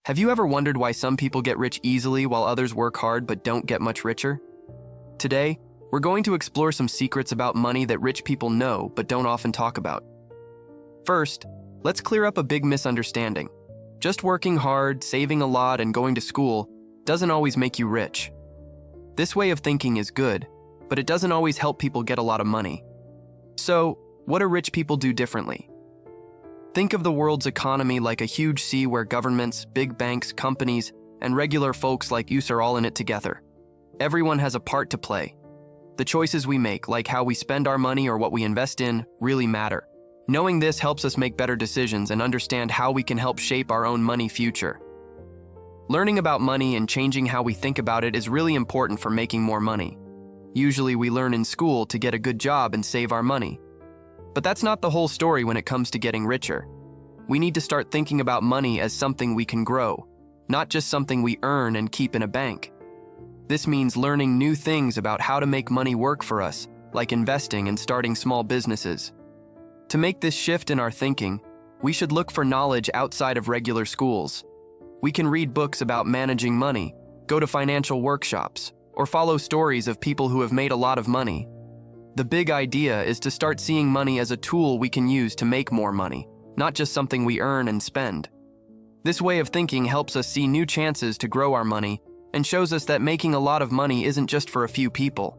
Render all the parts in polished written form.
Have you ever wondered why some people get rich easily while others work hard but don't get much richer? Today, we're going to explore some secrets about money that rich people know but don't often talk about. First, let's clear up a big misunderstanding. Just working hard, saving a lot, and going to school doesn't always make you rich. This way of thinking is good, but it doesn't always help people get a lot of money. So, what do rich people do differently? Think of the world's economy like a huge sea where governments, big banks, companies, and regular folks like you are all in it together. Everyone has a part to play. The choices we make, like how we spend our money or what we invest in, really matter. Knowing this helps us make better decisions and understand how we can help shape our own money future. Learning about money and changing how we think about it is really important for making more money. Usually we learn in school to get a good job and save our money. But that's not the whole story when it comes to getting richer. We need to start thinking about money as something we can grow, not just something we earn and keep in a bank. This means learning new things about how to make money work for us, like investing and starting small businesses. To make this shift in our thinking, we should look for knowledge outside of regular schools. We can read books about managing money, go to financial workshops, or follow stories of people who have made a lot of money. The big idea is to start seeing money as a tool we can use to make more money, not just something we earn and spend. This way of thinking helps us see new chances to grow our money and shows us that making a lot of money isn't just for a few people.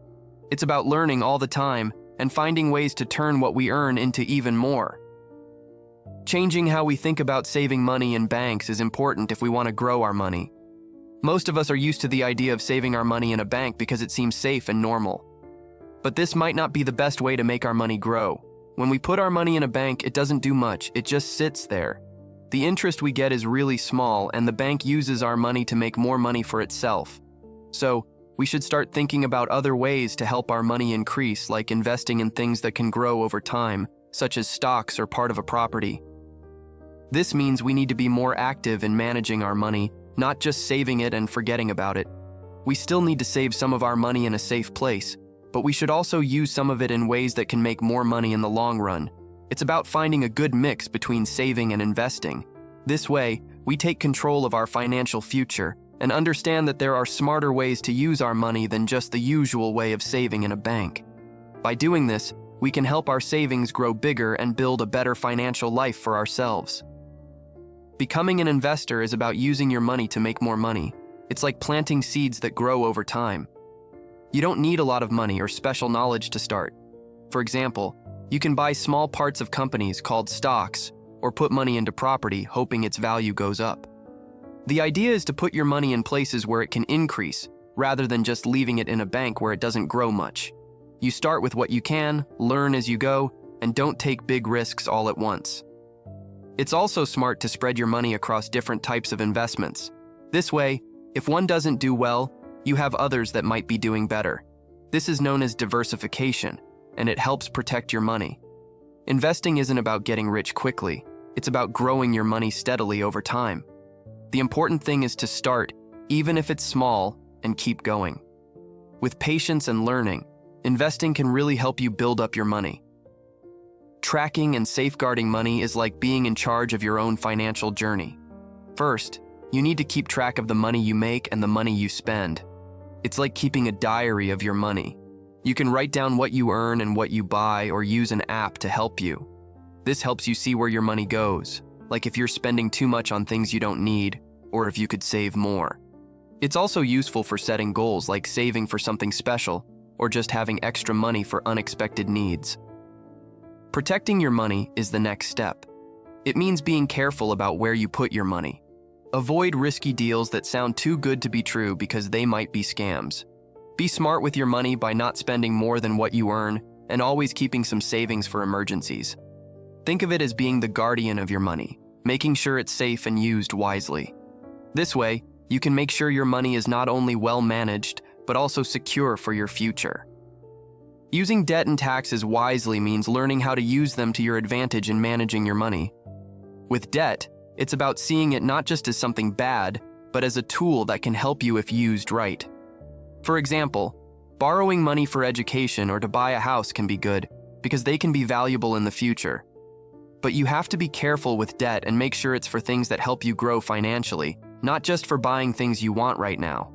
It's about learning all the time and finding ways to turn what we earn into even more. Changing how we think about saving money in banks is important if we want to grow our money. Most of us are used to the idea of saving our money in a bank because it seems safe and normal. But this might not be the best way to make our money grow. When we put our money in a bank, it doesn't do much, it just sits there. The interest we get is really small, and the bank uses our money to make more money for itself. So, we should start thinking about other ways to help our money increase, like investing in things that can grow over time, such as stocks or part of a property. This means we need to be more active in managing our money, not just saving it and forgetting about it. We still need to save some of our money in a safe place, but we should also use some of it in ways that can make more money in the long run. It's about finding a good mix between saving and investing. This way, we take control of our financial future and understand that there are smarter ways to use our money than just the usual way of saving in a bank. By doing this, we can help our savings grow bigger and build a better financial life for ourselves. Becoming an investor is about using your money to make more money. It's like planting seeds that grow over time. You don't need a lot of money or special knowledge to start. For example, you can buy small parts of companies called stocks or put money into property hoping its value goes up. The idea is to put your money in places where it can increase rather than just leaving it in a bank where it doesn't grow much. You start with what you can, learn as you go, and don't take big risks all at once. It's also smart to spread your money across different types of investments. This way, if one doesn't do well, you have others that might be doing better. This is known as diversification, and it helps protect your money. Investing isn't about getting rich quickly. It's about growing your money steadily over time. The important thing is to start, even if it's small, and keep going. With patience and learning, investing can really help you build up your money. Tracking and safeguarding money is like being in charge of your own financial journey. First, you need to keep track of the money you make and the money you spend. It's like keeping a diary of your money. You can write down what you earn and what you buy or use an app to help you. This helps you see where your money goes, like if you're spending too much on things you don't need, or if you could save more. It's also useful for setting goals like saving for something special, or just having extra money for unexpected needs. Protecting your money is the next step. It means being careful about where you put your money. Avoid risky deals that sound too good to be true because they might be scams. Be smart with your money by not spending more than what you earn and always keeping some savings for emergencies. Think of it as being the guardian of your money, making sure it's safe and used wisely. This way, you can make sure your money is not only well managed, but also secure for your future. Using debt and taxes wisely means learning how to use them to your advantage in managing your money. With debt, it's about seeing it not just as something bad, but as a tool that can help you if used right. For example, borrowing money for education or to buy a house can be good, because they can be valuable in the future. But you have to be careful with debt and make sure it's for things that help you grow financially, not just for buying things you want right now.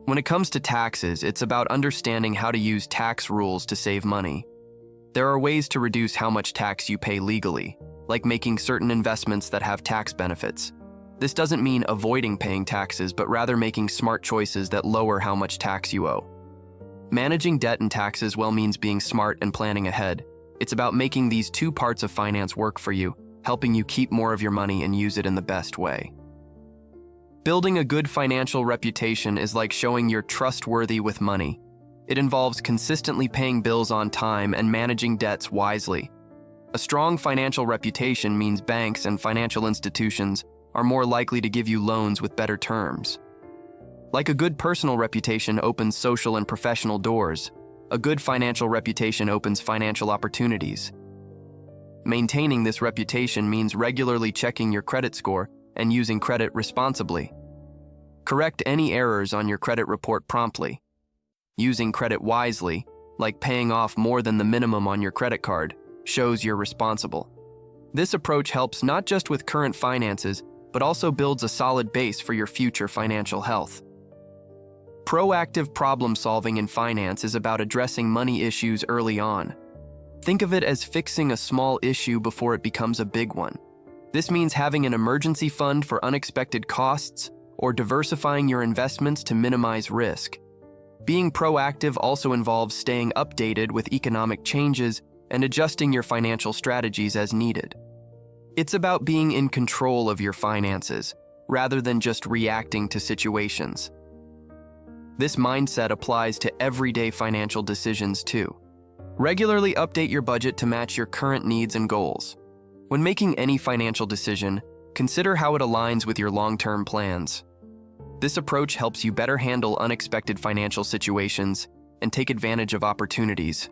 When it comes to taxes, it's about understanding how to use tax rules to save money. There are ways to reduce how much tax you pay legally, like making certain investments that have tax benefits. This doesn't mean avoiding paying taxes, but rather making smart choices that lower how much tax you owe. Managing debt and taxes well means being smart and planning ahead. It's about making these two parts of finance work for you, helping you keep more of your money and use it in the best way. Building a good financial reputation is like showing you're trustworthy with money. It involves consistently paying bills on time and managing debts wisely. A strong financial reputation means banks and financial institutions are more likely to give you loans with better terms. Like a good personal reputation opens social and professional doors, a good financial reputation opens financial opportunities. Maintaining this reputation means regularly checking your credit score and using credit responsibly. Correct any errors on your credit report promptly. Using credit wisely, like paying off more than the minimum on your credit card, shows you're responsible. This approach helps not just with current finances, but also builds a solid base for your future financial health. Proactive problem solving in finance is about addressing money issues early on. Think of it as fixing a small issue before it becomes a big one. This means having an emergency fund for unexpected costs or diversifying your investments to minimize risk. Being proactive also involves staying updated with economic changes and adjusting your financial strategies as needed. It's about being in control of your finances, rather than just reacting to situations. This mindset applies to everyday financial decisions too. Regularly update your budget to match your current needs and goals. When making any financial decision, consider how it aligns with your long-term plans. This approach helps you better handle unexpected financial situations and take advantage of opportunities,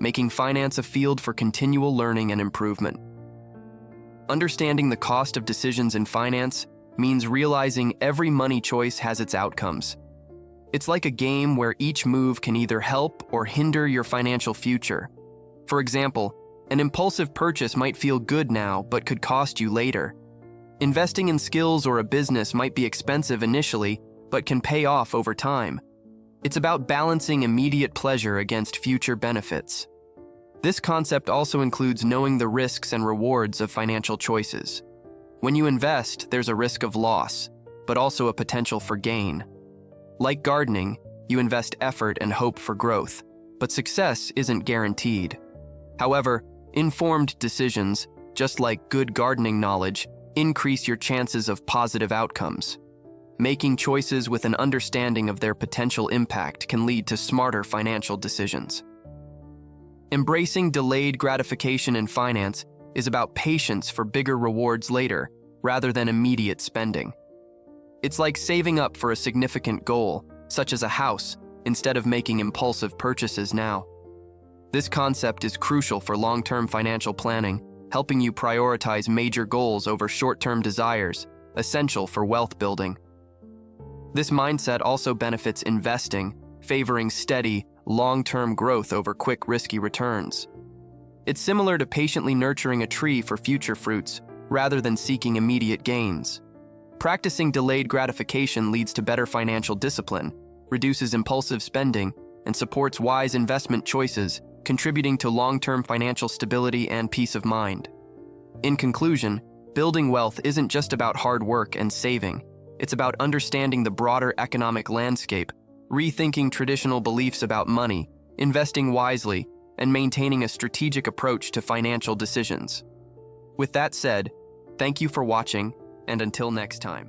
making finance a field for continual learning and improvement. Understanding the cost of decisions in finance means realizing every money choice has its outcomes. It's like a game where each move can either help or hinder your financial future. For example, an impulsive purchase might feel good now but could cost you later. Investing in skills or a business might be expensive initially but can pay off over time. It's about balancing immediate pleasure against future benefits. This concept also includes knowing the risks and rewards of financial choices. When you invest, there's a risk of loss, but also a potential for gain. Like gardening, you invest effort and hope for growth, but success isn't guaranteed. However, informed decisions, just like good gardening knowledge, increase your chances of positive outcomes. Making choices with an understanding of their potential impact can lead to smarter financial decisions. Embracing delayed gratification in finance is about patience for bigger rewards later, rather than immediate spending. It's like saving up for a significant goal, such as a house, instead of making impulsive purchases now. This concept is crucial for long-term financial planning, helping you prioritize major goals over short-term desires, essential for wealth building. This mindset also benefits investing, favoring steady, long-term growth over quick, risky returns. It's similar to patiently nurturing a tree for future fruits, rather than seeking immediate gains. Practicing delayed gratification leads to better financial discipline, reduces impulsive spending, and supports wise investment choices, contributing to long-term financial stability and peace of mind. In conclusion, building wealth isn't just about hard work and saving. It's about understanding the broader economic landscape, rethinking traditional beliefs about money, investing wisely, and maintaining a strategic approach to financial decisions. With that said, thank you for watching, and until next time.